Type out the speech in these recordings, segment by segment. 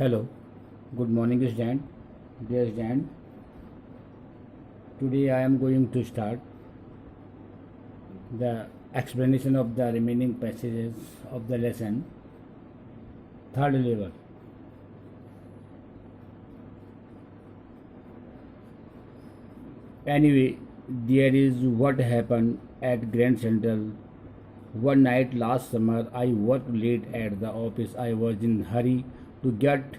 Hello, good morning, Stan. Dear Stan, today I am going to start the explanation of the remaining passages of the lesson, third level. Anyway, there is what happened at Grand Central. One night last summer, I worked late at the office. I was in hurry to get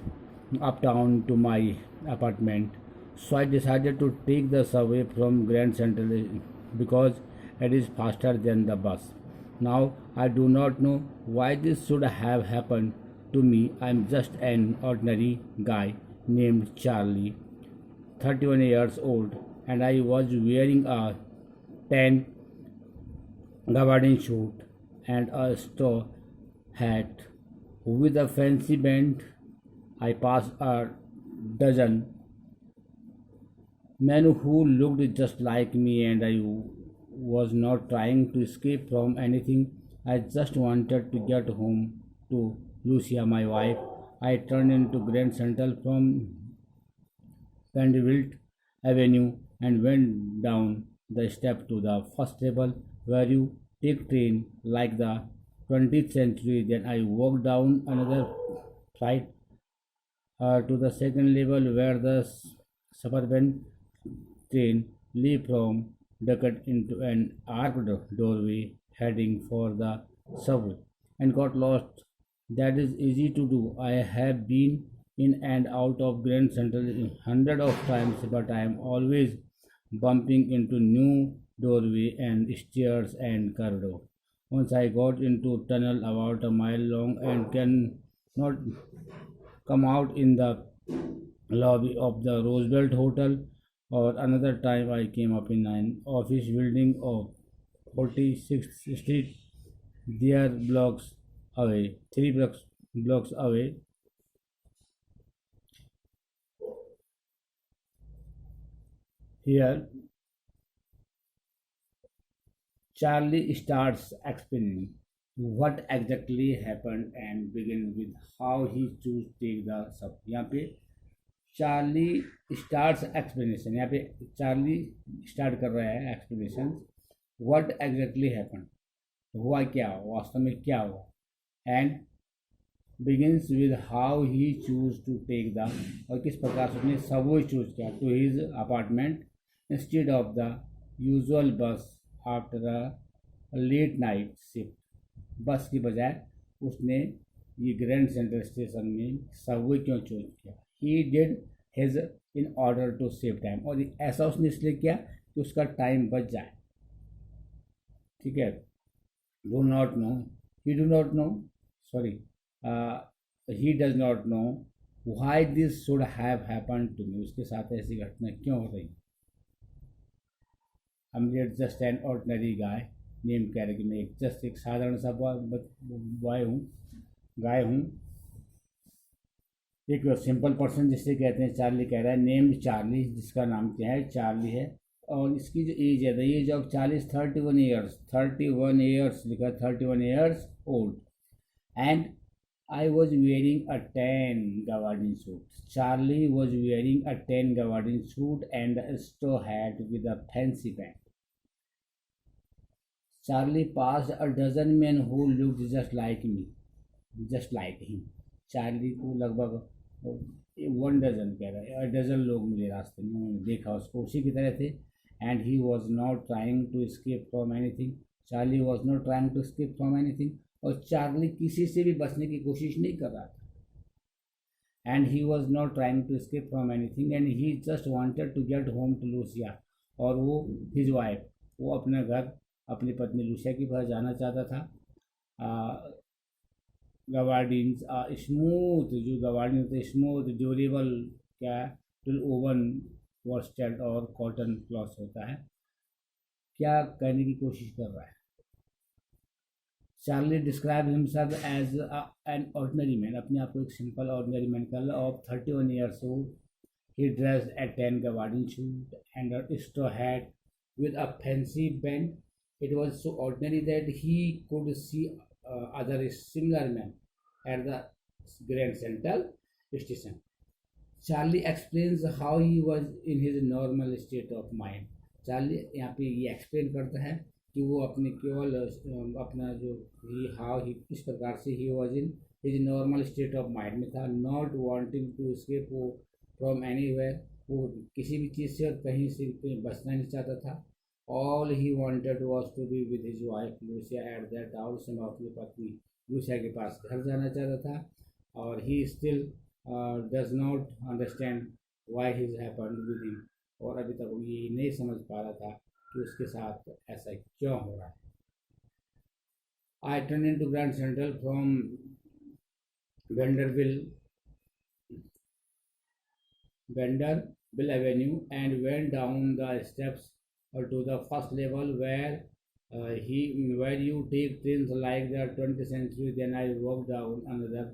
uptown to my apartment. So I decided to take the subway from Grand Central because it is faster than the bus. Now I do not know why this should have happened to me. I'm just an ordinary guy named Charlie, 31 years old, and I was wearing a tan gabardine suit and a straw hat with a fancy band. I passed a dozen men who looked just like me, and I was not trying to escape from anything. I just wanted to get home to Lucia, my wife. I turned into Grand Central from Vanderbilt Avenue and went down the step to the first table where you take train like the 20th century. Then I walked down another flight to the second level where the suburban train leaped from ducked into an arched doorway heading for the subway and got lost. That is easy to do. I have been in and out of Grand Central hundreds of times, but I am always bumping into new doorway and stairs and corridor. Once I got into tunnel about a mile long and can not come out in the lobby of the Roosevelt Hotel, or another time I came up in an office building of 46th Street. There blocks away, three blocks away. Here, Charlie starts explaining what exactly happened and begin with how he chose to take the sub. यहाँ पे Charlie starts explanation, यहाँ पे Charlie start कर रहा है explanation what exactly happen, हुआ क्या, वास्तव में क्या हुआ, and begins with how he choose to take the, और किस प्रकार से उसने सबवे चूज किया to his apartment instead of the usual bus after a late night shift. Bus की बजाय उसने ये ग्रैंड सेंट्रल स्टेशन में सबवे क्यों चूज किया। He did his in order to save time, और ऐसा उसने इसलिए किया कि उसका टाइम बच जाए। ठीक है, do not know, he do not know, sorry, he does not know why this should have happen to me, उसके साथ ऐसी घटना क्यों हो रही। हम just an ordinary guy name character में जस्ट एक साधारण सा बॉय हूँ, गाय हूँ, एक सिंपल पर्सन जिसे कहते हैं। चार्ली कह रहा है नेम्ड चार्ली, जिसका नाम क्या है, चार्ली है, और इसकी जो एज है the age of Charlie 31 years, 31 years लिखा, 31 years old, and I was wearing a tan gabardine suit. Charlie was wearing a tan gabardine suit and a straw hat with a fancy band. Charlie passed a dozen men who looked just like me, just like him. Charlie को लगभग 1 dozen कह रहा है, dozen लोग मिले रास्ते में, उन्होंने देखा उसको, उसी की तरह थे। And he was not trying to escape from anything, Charlie was not trying to escape from anything, और चार्ली किसी से भी बचने की कोशिश नहीं कर रहा था। And he was not trying to escape from anything and he just wanted to get home to Lucia, और वो हिज वाइफ, वो अपने घर अपनी पत्नी लूसिया की पास जाना चाहता था। गवार्डिन्स स्मूथ, जो गवार्डिन होते हैं स्मूथ ड्यूरेबल, क्या टूल ओवन वॉस्टेड और कॉटन क्लॉथ होता है। क्या कहने की कोशिश कर रहा है। Charlie describe himself as an ordinary man, अपने आप को एक सिंपल ऑर्डिनरी मैन कर of 31 years old. He dressed a tan gabardine suit and a straw hat with a fancy band. It was so ordinary that he could see other similar men at the Grand Central. station. Charlie explains how he was in his normal state of mind. Charlie यहाँ पे ये explain करता है कि वो अपने केवल अपना जो ही हाउ ही किस प्रकार से he was in his normal state of mind में था, नॉट वांटिंग टू एस्केप वो फ्रॉम एनीवेयर, वो किसी भी चीज़ से और कहीं से कहीं बचना नहीं चाहता था. All he wanted was to be with his wife Lucia at that house, में अपनी पत्नी लूसिया के पास घर जाना चाहता था. और he still does not understand why his happened with him, और अभी तक वो ये नहीं समझ पा रहा था कि उसके साथ ऐसा क्यों हो रहा है. I turn in to Grand Central from Vanderbilt Vanderbilt Avenue and went down the steps to the first level where you take trains like the 20th century. Then I walked down another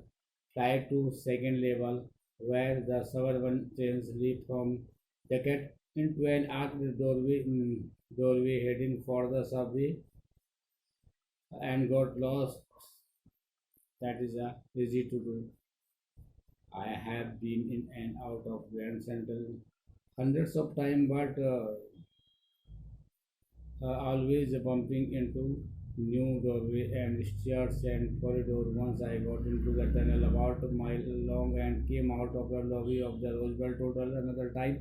flight to second level where the suburban trains lead from Deckett into an arched doorway heading for the subway and got lost. That is easy to do. I have been in and out of Grand Central hundreds of times, but always bumping into new doorway and stairs and corridor. Once I got into the tunnel about a mile long and came out of the lobby of the Roosevelt Hotel. Another time,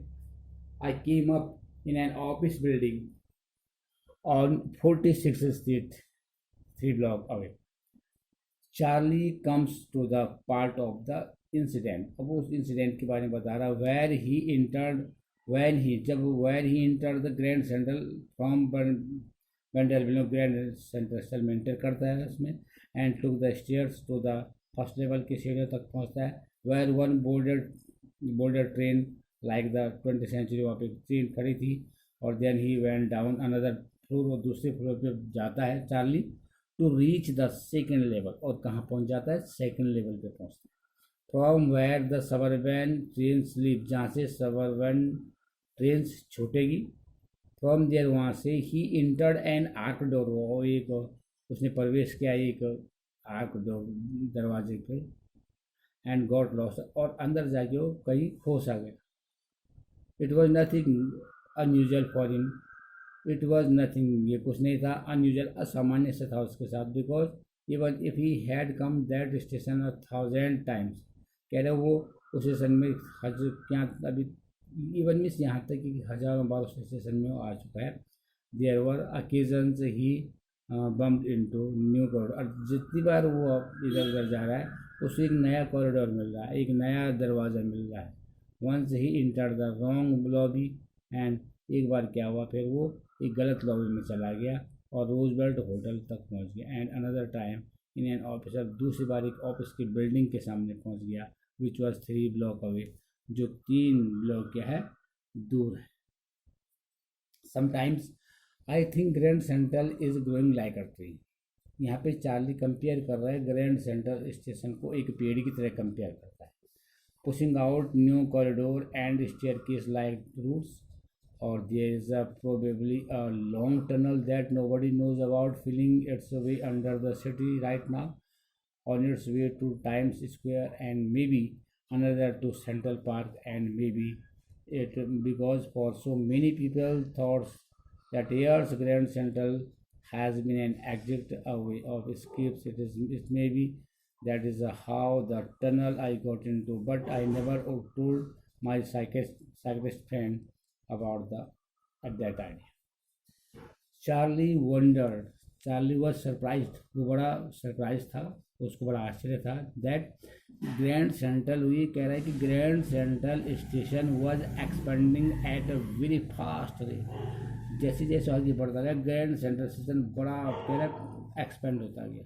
I came up in an office building on 46th Street, 3 blocks away. Charlie comes to the part of the incident. अब उस incident के बारे में बता रहा, where he entered where he enter the Grand Central from Vanderbilt, Grand Central में enter करता है उसमें, and took the stairs to the first level के सीढ़ियों तक पहुंचता है. Where one boarder train like the 20th century, वहाँ पे ट्रेन खड़ी थी. और then he went down another floor, वो दूसरे फ्लोर पे जाता है Charlie, to reach the second level. और कहाँ पहुँच जाता है? सेकेंड लेवल पे पहुँचता है. From where the suburban train sleep, जहाँ से सबर्बन ट्रेन छूटेगी. फ्रॉम देयर, वहाँ से he entered an arch door, वो एक उसने प्रवेश किया एक आर्क डोर दरवाजे पे. एंड गॉट लॉस्ट, और अंदर जाके वो कहीं खोस आ गया. It was nothing unusual for him, it was nothing, ये कुछ नहीं था अनयूजल, असामान्य से था उसके साथ. Because even if he had come that station 1000 times, कह रहे वो उस स्टेशन में क्या अभी इवन मिस यहाँ तक कि हज़ारों बार उस स्टेशन में वो आ चुका है. There were occasions he bump into new corridor, और जितनी बार वो इधर उधर जा रहा है उसे एक नया कॉरिडोर मिल रहा है, एक नया दरवाज़ा मिल रहा है. Once he enter the wrong lobby and, एक बार क्या हुआ फिर वो एक गलत लॉबी में चला गया और रोजवेल्ट होटल तक पहुंच गया. And another time in an office, दूसरी बार एक ऑफिस की बिल्डिंग के सामने पहुंच गया, विच वॉज 3 block अवे, जो 3 ब्लॉक क्या है दूर है. Sometimes I think grand central is growing like a tree. यहाँ पे चार्ली कंपेयर कर रहा है ग्रैंड सेंट्रल स्टेशन को एक पेड़ की तरह कंपेयर करता है. Pushing out new corridor and staircase like roots, or there is probably a long tunnel that nobody knows about, filling its way under the city right now, on its way to Times Square and maybe another to Central Park, and maybe it, because for so many people thought that years Grand Central has been an exit, a way of escapes. It may be that is how the tunnel I got into, but I never told my psychiatrist friend about that idea. Charlie wondered, Charlie was surprised, वो बड़ा surprise था, उसको बड़ा आश्चर्य था, that grand central, ये कह रहा है कि Grand Central station was expanding at a very fast rate. जैसे जैसे आगे बढ़ता गया ग्रैंड सेंट्रल स्टेशन बड़ा कह रहा एक्सपेंड होता गया.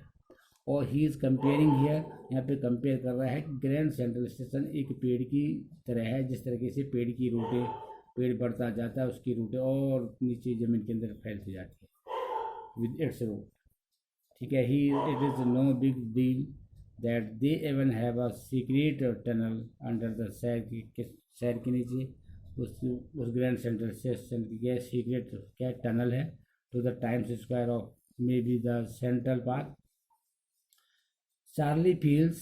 और ही इज़ कंपेयरिंग हियर, यहाँ पे कंपेयर कर रहा है कि ग्रैंड सेंट्रल स्टेशन एक पेड़ की तरह है, जिस तरीके से पेड़ की रूटें, पेड़ बढ़ता जाता है उसकी रूटें और नीचे ज़मीन के अंदर फैलती जाती है विद इट्स रूट. ठीक है. He it is no big deal that they even have a secret tunnel under the शहर के नीचे उस ग्रैंड सेंट्रल स्टेशन की क्या सीक्रेट क्या टनल है to the Times Square of may be the Central Park. Charlie feels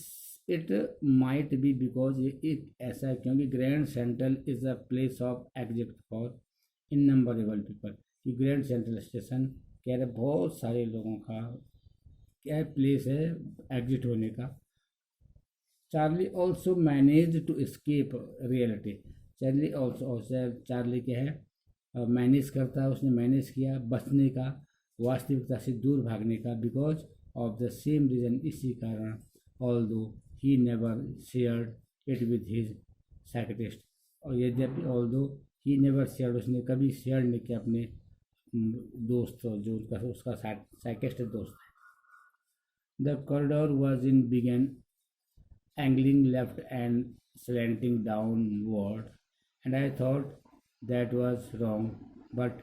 it might be because it ऐसा है क्योंकि Grand Central is a place of exit for innumerable people. कि Grand Central Station कह रहे बहुत सारे लोगों का क्या प्लेस है एग्जिट होने का। Charlie also manage to escape reality. Charlie क्या है मैनेज करता है, उसने मैनेज किया बचने का, वास्तविकता से दूर भागने का। Because of the same reason, इसी कारण, ऑल दो he never shared it with his psychiatrist. और यद्यपि ऑल दो ही नेवर शेयर्ड, उसने कभी शेयर नहीं किया अपने दोस्त जो उसका साइकेट्रिस्ट दोस्त है। The corridor was in began angling left and slanting downward, and I thought that was wrong, but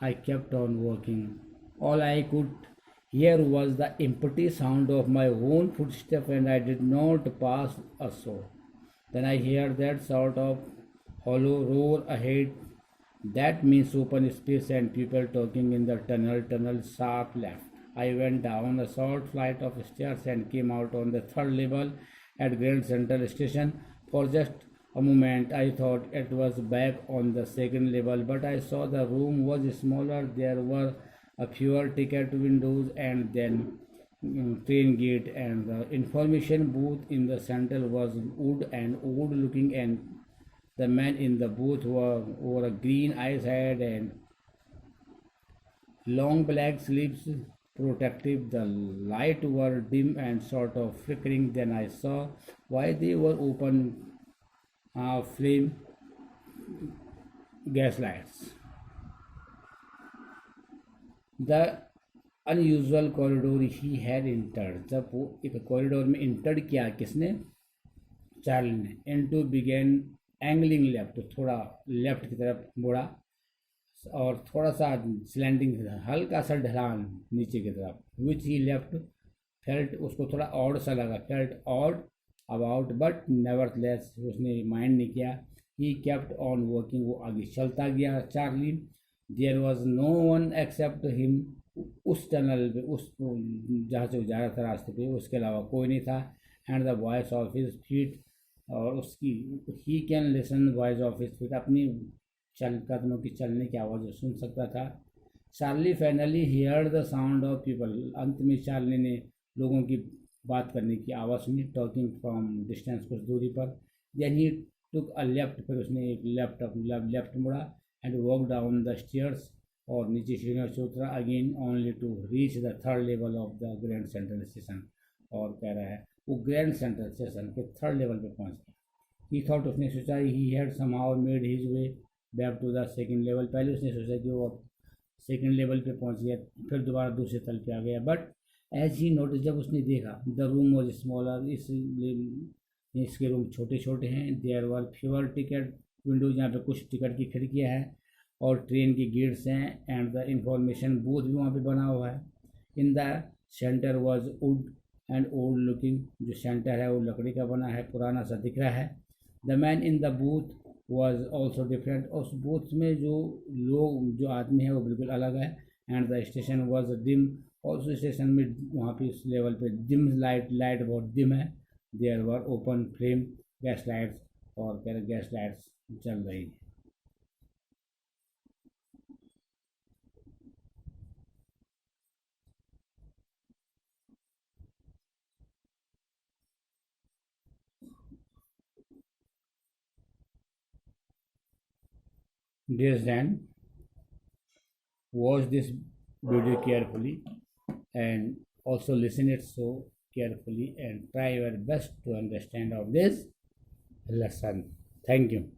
I kept on walking. All I could hear was the empty sound of my own footsteps, and I did not pass a soul. Then I heard that sort of hollow roar ahead. That means open space and people talking in the tunnel. Tunnel sharp left. I went down a short flight of stairs and came out on the third level at Grand Central Station. For just a moment, I thought it was back on the second level, but I saw the room was smaller. There were a fewer ticket windows and then train gate, and the information booth in the center was wood and old looking, and the man in the booth wore a green eyes hat and long black sleeves protective. The light were dim and sort of flickering. Then I saw why they were open flame gas lights. The unusual corridor he had entered. जब वो एक corridor में inter किया किसने, Charlie ने। Into begin angling left, तो थोड़ा left की तरफ मुड़ा और थोड़ा सा स्लैंडिंग, हल्का सा ढलान नीचे की तरफ। विच ही लेफ्ट फेल्ट, उसको थोड़ा ऑड सा लगा, felt odd about but nevertheless, उसने माइंड नहीं किया। ही केप्ट ऑन वर्किंग, वो आगे चलता गया Charlie. There was no one except him, उस टनल पे, उस जहाँ से जा रहा था रास्ते पे, उसके अलावा कोई नहीं था। And the voice of his feet, और उसकी he can listen voice of his feet, अपनी कदमों की चलने की आवाज़ सुन सकता था। Charlie finally here the sound of people, अंत में चार्ली ने लोगों की बात करने की आवाज़ सुनी, टॉकिंग फ्रॉम डिस्टेंस, कुछ दूरी पर। Then he took a left, फिर उसने एक लेफ्ट मुड़ा। And walk down the stairs, और नीचे सीढ़ियों से उतरा। Again only to reach the third level of the Grand Central Station, और कह रहा है वो ग्रैंड सेंट्रल स्टेशन के थर्ड लेवल पे पहुंच गया। ही थॉट, उसने सोचा, he had somehow made his way back to the second level. पहले उसने सोचा कि वो सेकंड लेवल पे पहुंच गया, फिर दोबारा दूसरे तल पे आ गया। बट एज ही नोटिस, जब उसने देखा, द रूम वॉज स्मॉलर, इसके रूम छोटे छोटे हैं। There were fewer ticket windows, यहाँ पे कुछ टिकट की खिड़कियाँ हैं और ट्रेन की गेट्स हैं। एंड द इंफॉर्मेशन बूथ भी वहाँ पे बना हुआ है। In the centre was would and old looking, जो सेंटर है वो लकड़ी का बना है, पुराना सा दिख रहा है। The man in the booth was also different, उस बूथ में जो आदमी है वो बिल्कुल अलग है। And the station was dim, और उस स्टेशन में वहाँ पे उस लेवल पे डिम लाइट बहुत डिम है। There were open flame gas lights, और गैस लाइट्स चल रही है। Dear Zan, watch this video carefully and also listen it so carefully and try your best to understand of this lesson. Thank you.